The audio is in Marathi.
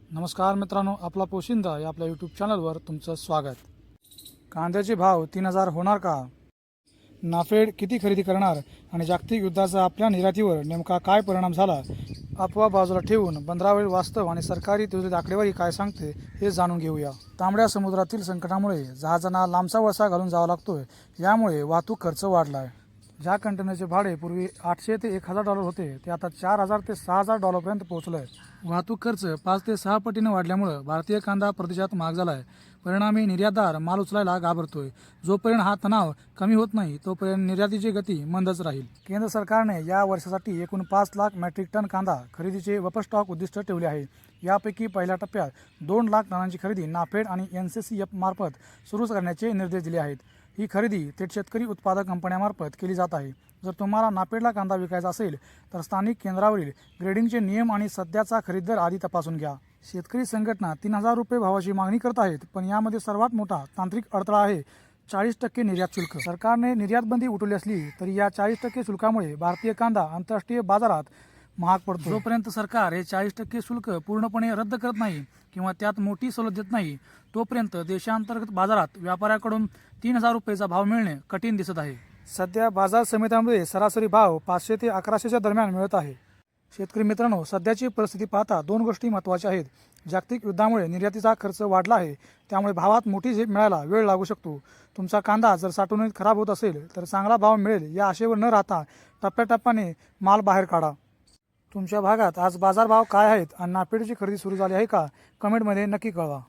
नमस्कार मित्रांनो, आपला पोशिंदा या आपल्या यूट्यूब चॅनलवर तुमचं स्वागत. कांद्याचे भाव 3,000 होणार का? नाफेड किती खरेदी करणार आणि जागतिक युद्धाचा आपल्या निर्यातीवर नेमका काय परिणाम झाला? अफवा बाजूला ठेवून बंदरावरील वास्तव आणि सरकारी तुलनेत आकडेवारी काय सांगते हे जाणून घेऊया. तांबड्या समुद्रातील संकटामुळे जहाजांना लांबचा वळसा घालून जावा लागतोय. यामुळे वाहतूक खर्च वाढला आहे. ज्या कंटेनरचे भाडे पूर्वी $800 ते $1,000 होते ते आता $4,000 ते $6,000 पर्यंत पोहोचलं आहे. वाहतूक खर्च 5 ते 6 पटीने वाढल्यामुळे भारतीय कांदा परदेशात महाग झाला आहे. परिणामी निर्यातदार माल उचलायला घाबरतोय. जोपर्यंत हा तणाव कमी होत नाही तोपर्यंत निर्यातीची गती मंदच राहील. केंद्र सरकारने या वर्षासाठी एकूण 5 लाख मेट्रिक टन कांदा खरेदीचे वपस्टॉक उद्दिष्ट ठेवले आहे. यापैकी पहिल्या टप्प्यात 2 लाख टनांची खरेदी नाफेड आणि NCCF मार्फत सुरू करण्याचे निर्देश दिले आहेत. ही खरेदी थेट शेतकरी उत्पादक कंपन्यांमार्फत केली जात आहे. जर तुम्हाला नाफेडला कांदा विकायचा असेल तर स्थानिक केंद्रावरील ग्रेडिंगचे नियम आणि सध्याचा खरेदी दर आधी तपासून घ्या. शेतकरी संघटना 3,000 रुपये भावाची मागणी करत आहेत, पण यामध्ये सर्वात मोठा तांत्रिक अडथळा आहे 40% निर्यात शुल्क. सरकारने निर्यात बंदी उठवली असली तरी या 40% शुल्कामुळे भारतीय कांदा आंतरराष्ट्रीय बाजारात महाग पडतो. जोपर्यंत सरकार हे 40% शुल्क पूर्णपणे रद्द करत नाही किंवा त्यात मोठी सवलत देत नाही तोपर्यंत देशांतर्गत बाजारात व्यापाऱ्याकडून 3,000 रुपयेचा भाव मिळणे कठीण दिसत आहे. सध्या बाजार समित्यांमध्ये सरासरी भाव 500 ते 1,100च्या दरम्यान मिळत आहे. शेतकरी मित्रांनो, सध्याची परिस्थिती पाहता 2 गोष्टी महत्त्वाच्या आहेत. जागतिक युद्धामुळे निर्यातीचा खर्च वाढला आहे, त्यामुळे भावात मोठी झेप मिळायला वेळ लागू शकतो. तुमचा कांदा जर साठवणुकीत खराब होत असेल तर चांगला भाव मिळेल या आशेवर न राहता टप्प्याटप्प्याने माल बाहेर काढा. तुमच्या भागात आज बाजारभाव काय आहेत आणि नाफेडची खरेदी सुरू झाली आहे का? कमेंटमध्ये नक्की कळवा.